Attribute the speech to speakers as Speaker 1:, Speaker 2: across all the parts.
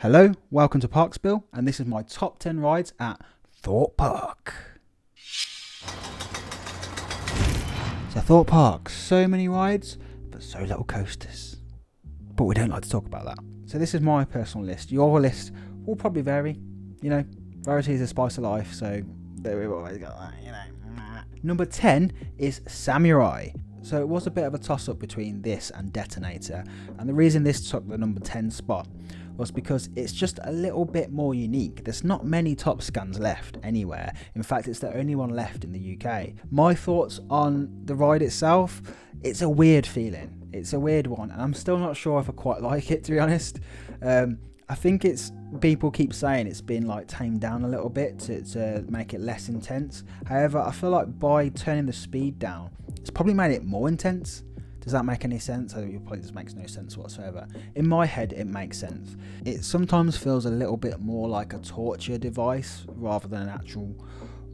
Speaker 1: Hello, welcome to ParkSpill, and this is my top 10 rides at Thorpe Park. So Thorpe Park, so many rides, but so little coasters. But we don't like to talk about that. So this is my personal list. Your list will probably vary. You know, variety is the spice of life, so there we've always got that, you know. Number 10 is Samurai. So it was a bit of a toss-up between this and Detonator, and the reason this took the number 10 spot was because it's just a little bit more unique. There's not many top scans left anywhere. In fact, it's the only one left in the UK. My thoughts on the ride itself, it's a weird feeling. It's a weird one, and I'm still not sure if I quite like it, to be honest. I think people keep saying it's been like tamed down a little bit to make it less intense. However, I feel like by turning the speed down, it's probably made it more intense. Does that make any sense? I think it probably just makes no sense whatsoever. In my head, it makes sense. It sometimes feels a little bit more like a torture device rather than an actual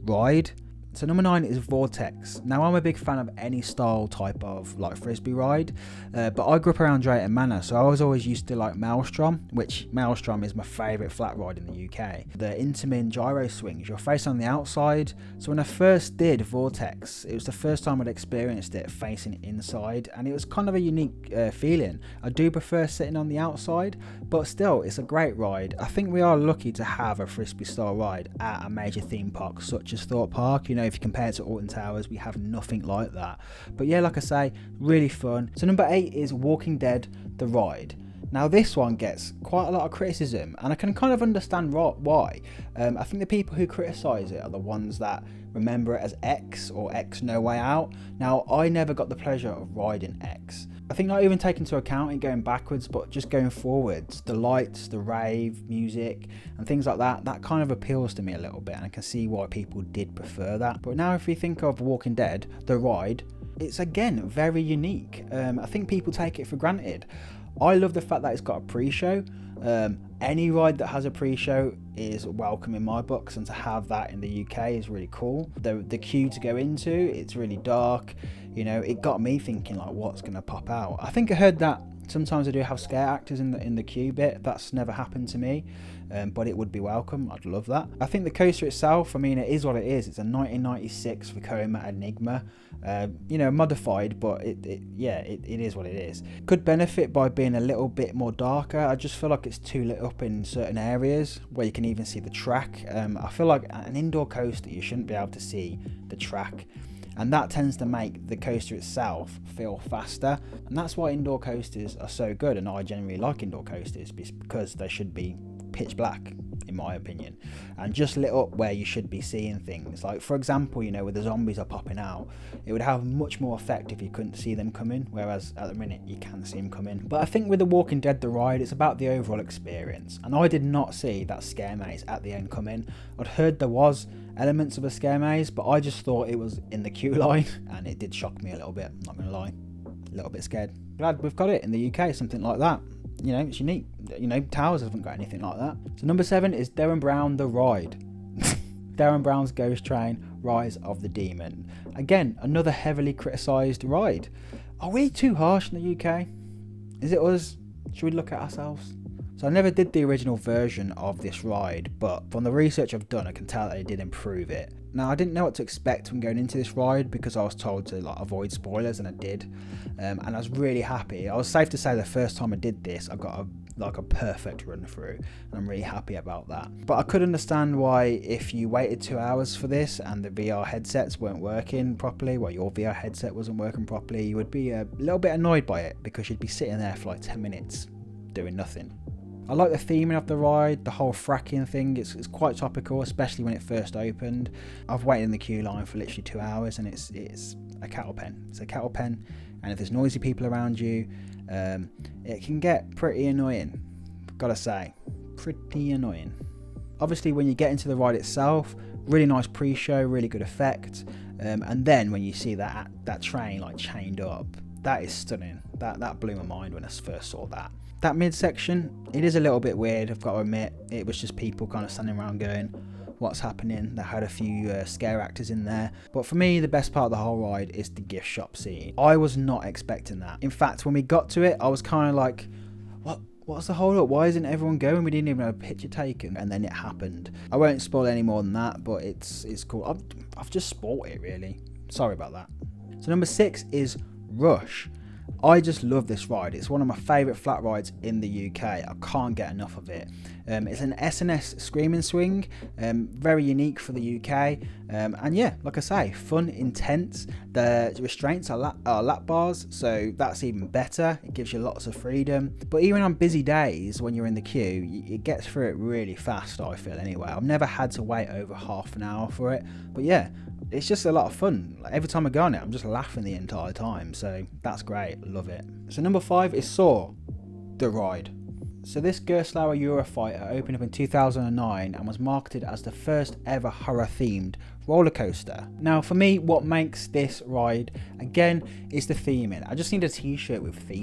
Speaker 1: ride. So number 9 is Vortex. Now I'm a big fan of any style type of like frisbee ride, but I grew up around Drayton Manor, so I was always used to like Maelstrom, which Maelstrom is my favourite flat ride in the UK. The Intamin gyro swings, you're facing on the outside. So when I first did Vortex, it was the first time I'd experienced it facing inside, and it was kind of a unique feeling. I do prefer sitting on the outside, but still it's a great ride. I think we are lucky to have a frisbee style ride at a major theme park such as Thorpe Park. You know, if you compare it to Alton Towers, we have nothing like that. But yeah, like I say, really fun. So number 8 is Walking Dead, the ride. Now this one gets quite a lot of criticism, and I can kind of understand why. I think the people who criticise it are the ones that remember it as X or X No Way Out. Now I never got the pleasure of riding X. I think not even taking into account it going backwards, but just going forwards, the lights, the rave music and things like that, that kind of appeals to me a little bit, and I can see why people did prefer that. But now if we think of Walking Dead, the ride, it's again very unique. I think people take it for granted. I love the fact that it's got a pre-show. Any ride that has a pre-show is welcome in my books, and to have that in the UK is really cool. The queue to go into, it's really dark. You know, it got me thinking like, what's going to pop out? I think I heard that sometimes they do have scare actors in the queue bit. That's never happened to me, but it would be welcome. I'd love that. I think the coaster itself, I mean, it is what it is. It's a 1996 Vekoma Enigma, you know, modified, but it is what it is. Could benefit by being a little bit more darker. I just feel like it's too lit up in certain areas where you can even see the track. I feel like an indoor coaster, you shouldn't be able to see the track, and that tends to make the coaster itself feel faster, and that's why indoor coasters are so good. And I generally like indoor coasters because they should be pitch black, in my opinion, and just lit up where you should be seeing things. Like for example, you know, where the zombies are popping out, it would have much more effect if you couldn't see them coming, whereas at the minute you can see them coming. But I think with the Walking Dead, the ride, it's about the overall experience, and I did not see that scare maze at the end coming. I'd heard there was elements of a scare maze, but I just thought it was in the queue line, and it did shock me a little bit, not gonna lie. A little bit scared. Glad we've got it in the UK, something like that. You know, it's unique. You know, Towers haven't got anything like that. So number 7 is Derren Brown, the ride. Derren Brown's Ghost Train, Rise of the Demon. Again, another heavily criticised ride. Are we too harsh in the UK? Is it us? Should we look at ourselves? So I never did the original version of this ride, but from the research I've done, I can tell that they did improve it. Now, I didn't know what to expect when going into this ride because I was told to like avoid spoilers, and I did, and I was really happy. I was safe to say the first time I did this, I got a perfect run through, and I'm really happy about that. But I could understand why, if you waited 2 hours for this and the VR headsets weren't working properly, well, your VR headset wasn't working properly, you would be a little bit annoyed by it because you'd be sitting there for like 10 minutes doing nothing. I like the theming of the ride, the whole fracking thing. It's quite topical, especially when it first opened. I've waited in the queue line for literally 2 hours, and it's a cattle pen. It's a cattle pen, and if there's noisy people around you, it can get pretty annoying. Gotta say, pretty annoying. Obviously, when you get into the ride itself, really nice pre-show, really good effect, and then when you see that train like chained up, that is stunning. That blew my mind when I first saw that. That midsection, it is a little bit weird, I've got to admit. It was just people kind of standing around going, what's happening? They had a few scare actors in there. But for me, the best part of the whole ride is the gift shop scene. I was not expecting that. In fact, when we got to it, I was kind of like, What's the hold up? Why isn't everyone going? We didn't even have a picture taken, and then it happened. I won't spoil any more than that, but it's cool. I've just spoiled it, really. Sorry about that. So number 6 is Rush. I just love this ride. It's one of my favourite flat rides in the UK. I can't get enough of it. It's an S&S screaming swing, very unique for the UK. And yeah, like I say, fun, intense. The restraints are lap bars, so that's even better. It gives you lots of freedom. But even on busy days when you're in the queue, it gets through it really fast, I feel anyway. I've never had to wait over half an hour for it. But yeah, it's just a lot of fun. Like, every time I go on it, I'm just laughing the entire time. So that's great. Love it. So number 5 is Saw, the ride. So this Gerstlauer Eurofighter opened up in 2009 and was marketed as the first ever horror themed roller coaster. Now for me, what makes this ride again is the theming. I just need a t-shirt with the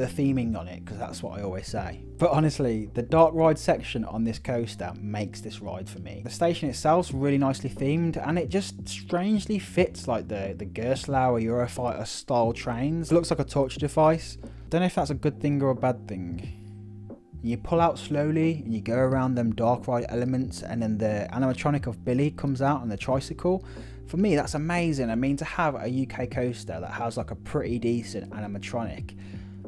Speaker 1: theming on it, because that's what I always say. But honestly, the dark ride section on this coaster makes this ride for me. The station itself's really nicely themed, and it just strangely fits like the Gerstlauer Eurofighter style trains. It looks like a torture device. Don't know if that's a good thing or a bad thing. You pull out slowly and you go around them dark ride elements, and then the animatronic of Billy comes out on the tricycle. For me, that's amazing. I mean, to have a UK coaster that has like a pretty decent animatronic,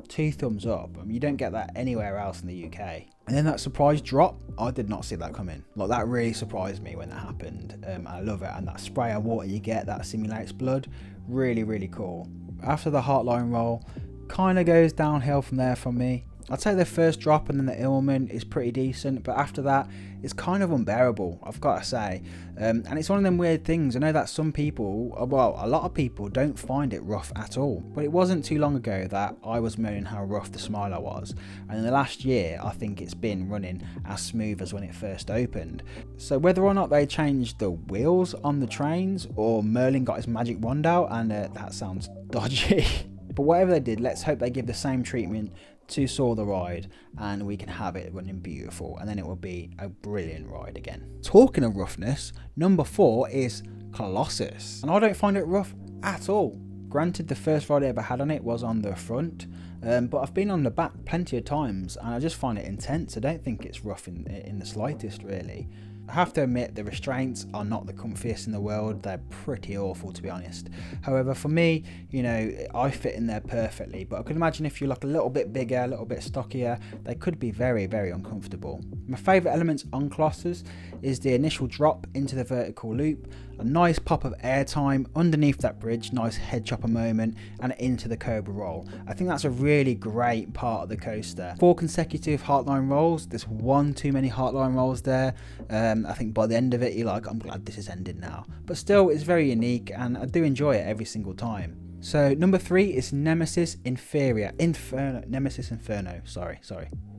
Speaker 1: 2 thumbs up. I mean, you don't get that anywhere else in the UK. And then that surprise drop, I did not see that coming. Like, that really surprised me when that happened. I love it. And that spray of water you get that simulates blood, really, really cool. After the Heartline roll, kind of goes downhill from there for me. I'd say the first drop and then the Illman is pretty decent, but after that it's kind of unbearable, I've got to say. And it's one of them weird things. I know that some people, well, a lot of people don't find it rough at all, but it wasn't too long ago that I was moaning how rough the Smiler was, and in the last year I think it's been running as smooth as when it first opened. So whether or not they changed the wheels on the trains, or Merlin got his magic wand out, and that sounds dodgy. But whatever they did, let's hope they give the same treatment to Saw the ride, and we can have it running beautiful, and then it will be a brilliant ride again. Talking of roughness, number 4 is Colossus, and I don't find it rough at all. Granted, the first ride I ever had on it was on the front, but I've been on the back plenty of times, and I just find it intense. I don't think it's rough in the slightest, really. I have to admit, the restraints are not the comfiest in the world. They're pretty awful, to be honest. However, for me, you know, I fit in there perfectly, but I could imagine if you're like a little bit bigger, a little bit stockier, they could be very, very uncomfortable. My favourite elements on Colossus is the initial drop into the vertical loop, a nice pop of airtime underneath that bridge, nice head chopper moment, and into the Cobra roll. I think that's a really great part of the coaster. 4 consecutive Heartline rolls. There's one too many Heartline rolls there. I think by the end of it, you're like, I'm glad this is ending now. But still, it's very unique, and I do enjoy it every single time. So number 3 is Nemesis Nemesis Inferno, sorry.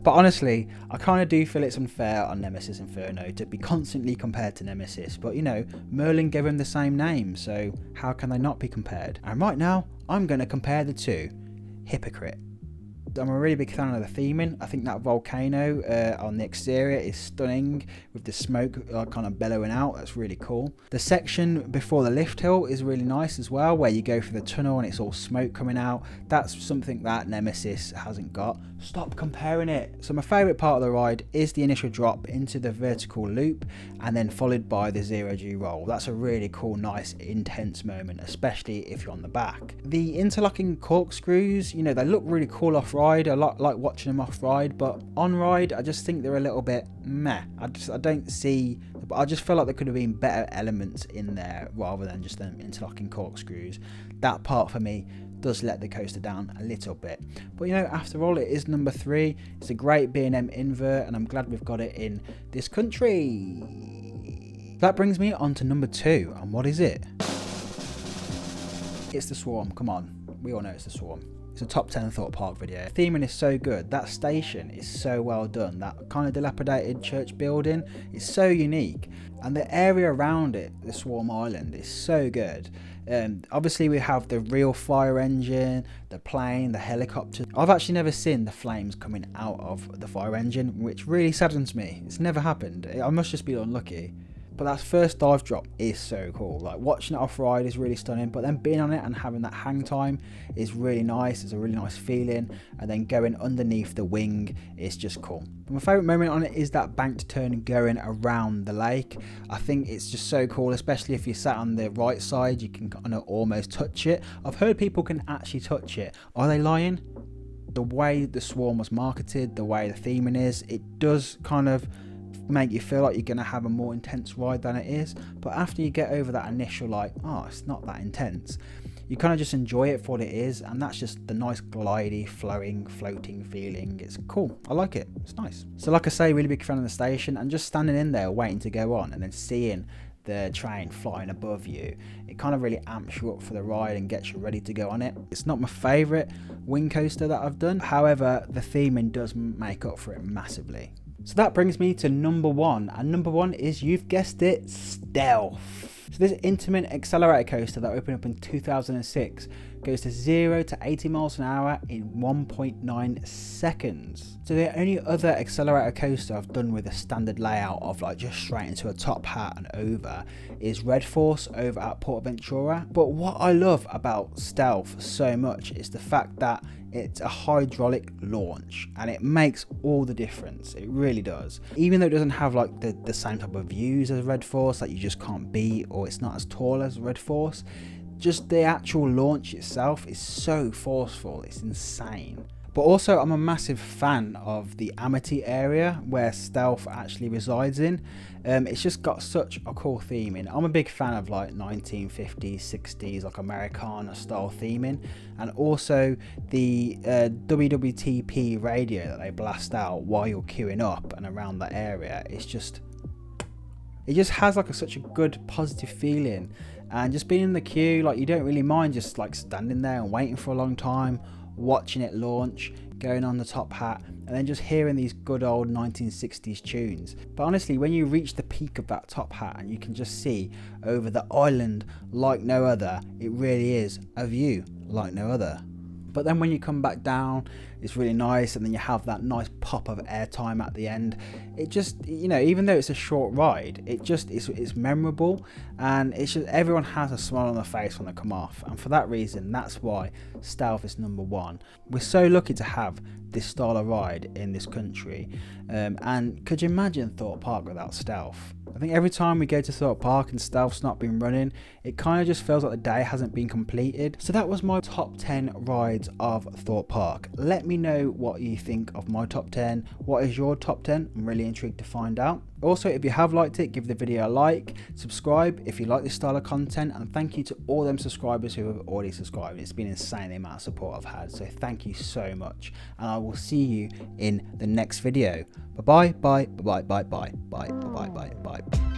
Speaker 1: But honestly, I kind of do feel it's unfair on Nemesis Inferno to be constantly compared to Nemesis, but you know, Merlin gave him the same name, so how can they not be compared? And right now, I'm going to compare the two. Hypocrite. I'm a really big fan of the theming. I think that volcano on the exterior is stunning, with the smoke kind of bellowing out. That's really cool. The section before the lift hill is really nice as well, where you go through the tunnel and it's all smoke coming out. That's something that Nemesis hasn't got. Stop comparing it. So my favourite part of the ride is the initial drop into the vertical loop, and then followed by the 0G roll. That's a really cool, nice, intense moment, especially if you're on the back. The interlocking corkscrews, you know, they look really cool off ride. I like watching them off ride, but on ride I just think they're a little bit meh. I don't see, I just feel like there could have been better elements in there rather than just them interlocking corkscrews. That part for me does let the coaster down a little bit, but you know, after all, it is number 3. It's a great B&M invert, and I'm glad we've got it in this country. That brings me on to number 2, and what is it? It's the Swarm. Come on, we all know it's the Swarm. It's a top 10 Thorpe Park video. The theming is so good. That station is so well done. That kind of dilapidated church building is so unique. And the area around it, the Swarm Island, is so good. Obviously we have the real fire engine, the plane, the helicopter. I've actually never seen the flames coming out of the fire engine, which really saddens me. It's never happened. I must just be unlucky. But that first dive drop is so cool. Like watching it off ride is really stunning, but then being on it and having that hang time is really nice. It's a really nice feeling, and then going underneath the wing is just cool. But my favourite moment on it is that banked turn going around the lake. I think it's just so cool, especially if you sat on the right side, you can kind of almost touch it. I've heard people can actually touch it. Are they lying? The way the Swarm was marketed, the way the theming is, it does kind of make you feel like you're going to have a more intense ride than it is. But after you get over that initial like, oh, it's not that intense, you kind of just enjoy it for what it is, and that's just the nice glidey, flowing, floating feeling. It's cool. I like it. It's nice. So like I say, really big fan of the station, and just standing in there waiting to go on and then seeing the train flying above you, it kind of really amps you up for the ride and gets you ready to go on it. It's not my favourite wing coaster that I've done, however the theming does make up for it massively. So that brings me to number 1, and number 1 is, you've guessed it, Stealth. So this intimate accelerator coaster that opened up in 2006 goes to 0 to 80 miles an hour in 1.9 seconds. So the only other accelerator coaster I've done with a standard layout of like just straight into a top hat and over is Red Force over at Portaventura. But what I love about Stealth so much is the fact that it's a hydraulic launch, and it makes all the difference. It really does. Even though it doesn't have like the same type of views as Red Force that you just can't beat, or it's not as tall as Red Force, just the actual launch itself is so forceful. It's insane. But also, I'm a massive fan of the Amity area where Stealth actually resides in. It's just got such a cool theming. I'm a big fan of like 1950s, 60s, like Americana style theming, and also the WWTP radio that they blast out while you're queuing up and around that area. It just has like such a good positive feeling, and just being in the queue, like you don't really mind just like standing there and waiting for a long time, watching it launch, going on the top hat, and then just hearing these good old 1960s tunes. But honestly, when you reach the peak of that top hat and you can just see over the island like no other, it really is a view like no other. But then when you come back down, it's really nice, and then you have that nice pop of airtime at the end. It just, you know, even though it's a short ride, it's memorable, and it's just, everyone has a smile on their face when they come off, and for that reason, that's why Stealth is number 1. We're so lucky to have this style of ride in this country, and could you imagine Thorpe Park without Stealth? I think every time we go to Thorpe Park and Stealth's not been running, it kind of just feels like the day hasn't been completed. So that was my top 10 rides of Thorpe Park. Let me know what you think of my top 10. What is your top 10? I'm really intrigued to find out. Also, if you have liked it, give the video a like, subscribe if you like this style of content, and thank you to all them subscribers who have already subscribed. It's been insane the amount of support I've had, so thank you so much, and I will see you in the next video. Bye bye bye bye bye bye bye bye bye bye bye.